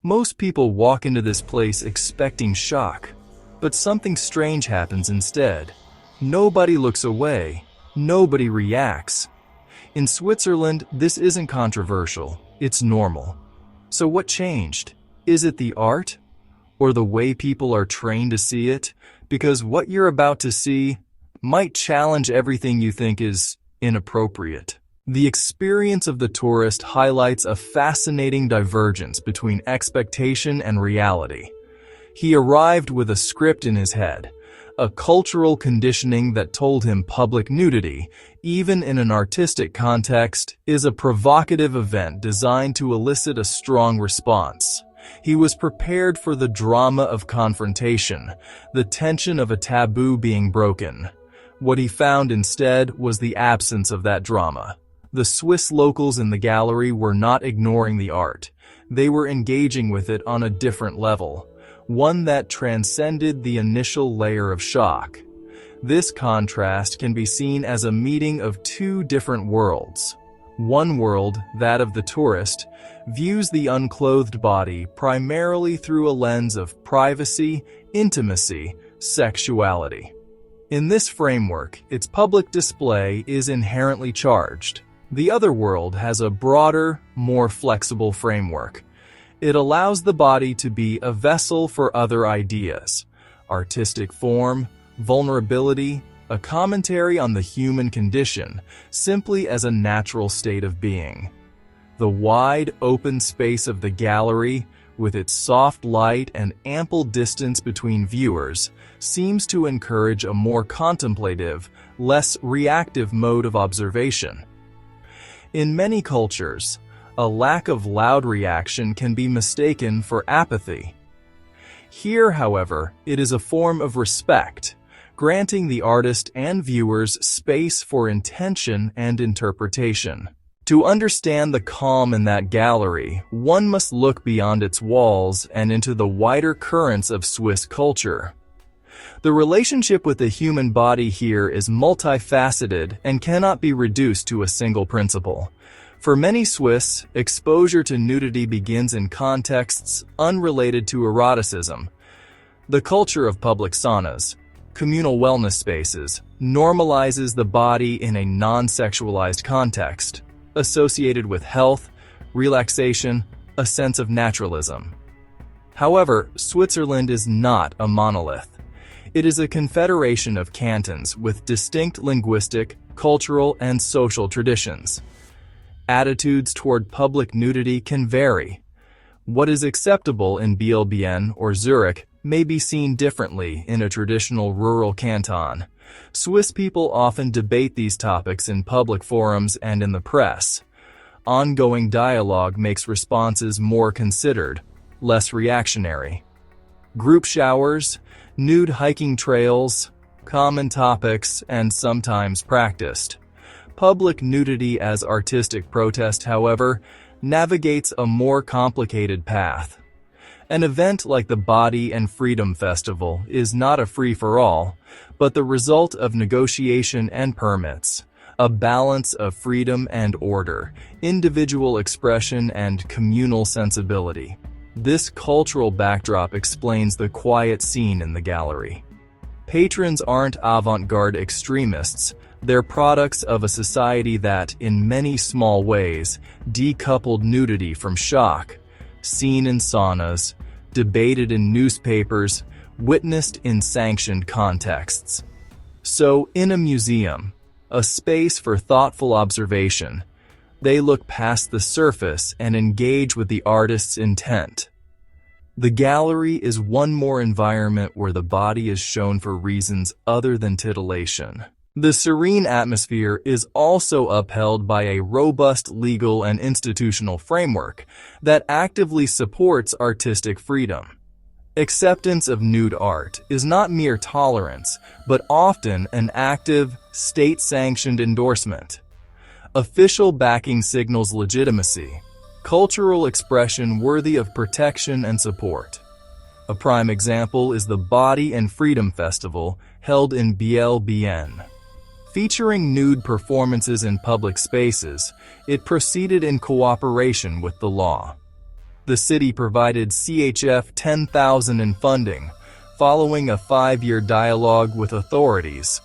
Most people walk into this place expecting shock, but something strange happens instead. Nobody looks away. Nobody reacts. In Switzerland, this isn't controversial. It's normal. So what changed? Is it the art? Or the way people are trained to see it? Because what you're about to see might challenge everything you think is inappropriate. The experience of the tourist highlights a fascinating divergence between expectation and reality. He arrived with a script in his head, a cultural conditioning that told him public nudity, even in an artistic context, is a provocative event designed to elicit a strong response. He was prepared for the drama of confrontation, the tension of a taboo being broken. What he found instead was the absence of that drama. The Swiss locals in the gallery were not ignoring the art. They were engaging with it on a different level, one that transcended the initial layer of shock. This contrast can be seen as a meeting of two different worlds. One world, that of the tourist, views the unclothed body primarily through a lens of privacy, intimacy, sexuality. In this framework, its public display is inherently charged. The other world has a broader, more flexible framework. It allows the body to be a vessel for other ideas, artistic form, vulnerability, a commentary on the human condition, simply as a natural state of being. The wide, open space of the gallery, with its soft light and ample distance between viewers, seems to encourage a more contemplative, less reactive mode of observation. In many cultures, a lack of loud reaction can be mistaken for apathy. Here, however, it is a form of respect, granting the artist and viewers space for intention and interpretation. To understand the calm in that gallery, one must look beyond its walls and into the wider currents of Swiss culture. The relationship with the human body here is multifaceted and cannot be reduced to a single principle. For many Swiss, exposure to nudity begins in contexts unrelated to eroticism. The culture of public saunas, communal wellness spaces, normalizes the body in a non-sexualized context, associated with health, relaxation, a sense of naturalism. However, Switzerland is not a monolith. It is a confederation of cantons with distinct linguistic, cultural, and social traditions. Attitudes toward public nudity can vary. What is acceptable in Biel-Bienne or Zurich may be seen differently in a traditional rural canton. Swiss people often debate these topics in public forums and in the press. Ongoing dialogue makes responses more considered, less reactionary. Group showers, nude hiking trails, common topics, and sometimes practiced. Public nudity as artistic protest, however, navigates a more complicated path. An event like the Body and Freedom Festival is not a free-for-all, but the result of negotiation and permits, a balance of freedom and order, individual expression and communal sensibility. This cultural backdrop explains the quiet scene in the gallery. Patrons aren't avant-garde extremists. They're products of a society that, in many small ways, decoupled nudity from shock, seen in saunas, debated in newspapers, witnessed in sanctioned contexts. So, in a museum, a space for thoughtful observation, they look past the surface and engage with the artist's intent. The gallery is one more environment where the body is shown for reasons other than titillation. The serene atmosphere is also upheld by a robust legal and institutional framework that actively supports artistic freedom. Acceptance of nude art is not mere tolerance, but often an active, state-sanctioned endorsement. Official backing signals legitimacy, cultural expression worthy of protection and support. A prime example is the Body and Freedom Festival held in Biel-Bienne. Featuring nude performances in public spaces, it proceeded in cooperation with the law. The city provided CHF 10,000 in funding, following a 5-year dialogue with authorities.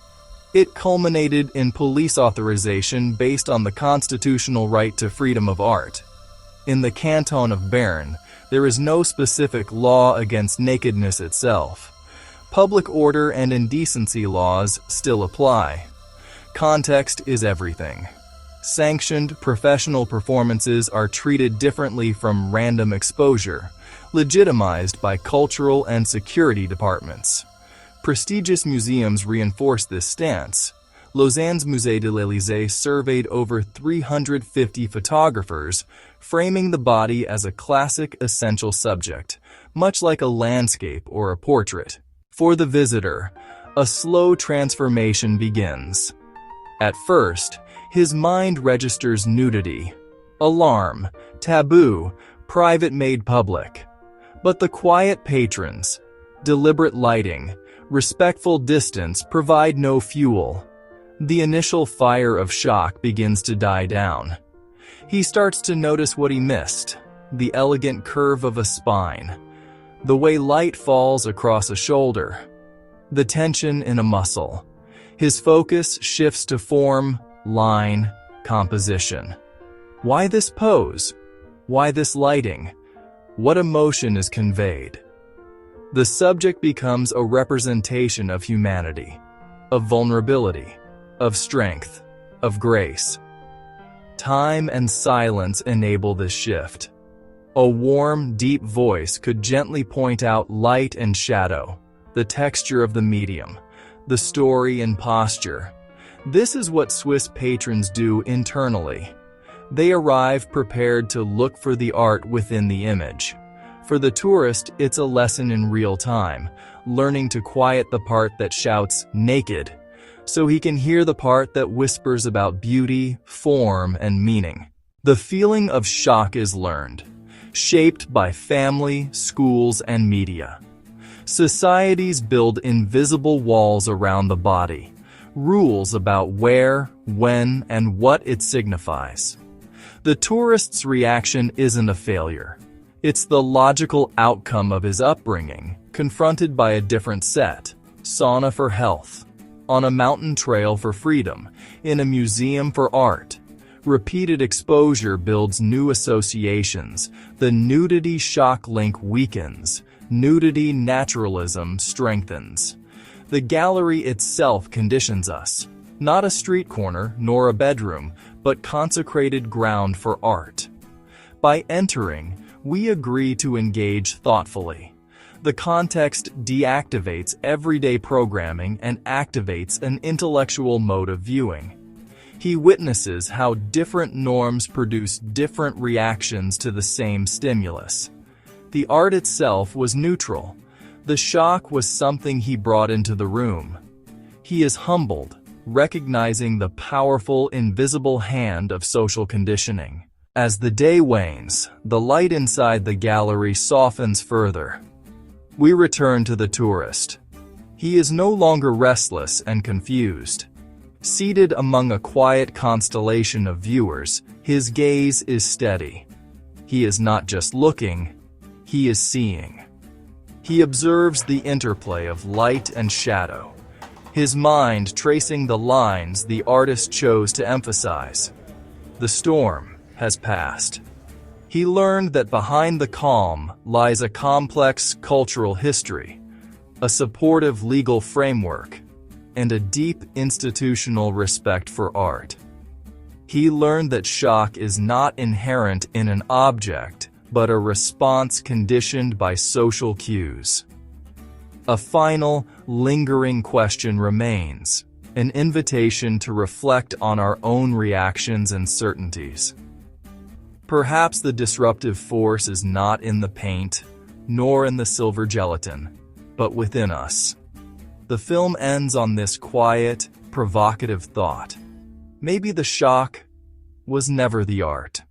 It culminated in police authorization based on the constitutional right to freedom of art. In the canton of Bern, there is no specific law against nakedness itself. Public order and indecency laws still apply. Context is everything. Sanctioned professional performances are treated differently from random exposure, legitimized by cultural and security departments. Prestigious museums reinforce this stance. Lausanne's Musée de l'Élysée surveyed over 350 photographers, framing the body as a classic essential subject, much like a landscape or a portrait. For the visitor, a slow transformation begins. At first, his mind registers nudity, alarm, taboo, private made public. But the quiet patrons, deliberate lighting, respectful distance provide no fuel. The initial fire of shock begins to die down. He starts to notice what he missed: the elegant curve of a spine, the way light falls across a shoulder, the tension in a muscle. His focus shifts to form, line, composition. Why this pose? Why this lighting? What emotion is conveyed? The subject becomes a representation of humanity, of vulnerability, of strength, of grace. Time and silence enable this shift. A warm, deep voice could gently point out light and shadow, the texture of the medium, the story and posture. This is what Swiss patrons do internally. They arrive prepared to look for the art within the image. For the tourist, it's a lesson in real time, learning to quiet the part that shouts "naked," so he can hear the part that whispers about beauty, form, and meaning. The feeling of shock is learned, shaped by family, schools, and media. Societies build invisible walls around the body, rules about where, when, and what it signifies. The tourist's reaction isn't a failure. It's the logical outcome of his upbringing, confronted by a different set: sauna for health, on a mountain trail for freedom, in a museum for art. Repeated exposure builds new associations. The nudity shock link weakens. Nudity naturalism strengthens. The gallery itself conditions us. Not a street corner nor a bedroom, but consecrated ground for art. By entering, we agree to engage thoughtfully. The context deactivates everyday programming and activates an intellectual mode of viewing. He witnesses how different norms produce different reactions to the same stimulus. The art itself was neutral. The shock was something he brought into the room. He is humbled, recognizing the powerful, invisible hand of social conditioning. As the day wanes, the light inside the gallery softens further. We return to the tourist. He is no longer restless and confused. Seated among a quiet constellation of viewers, his gaze is steady. He is not just looking, he is seeing. He observes the interplay of light and shadow, his mind tracing the lines the artist chose to emphasize. The storm has passed. He learned that behind the calm lies a complex cultural history, a supportive legal framework, and a deep institutional respect for art. He learned that shock is not inherent in an object, but a response conditioned by social cues. A final, lingering question remains, an invitation to reflect on our own reactions and certainties. Perhaps the disruptive force is not in the paint, nor in the silver gelatin, but within us. The film ends on this quiet, provocative thought. Maybe the shock was never the art.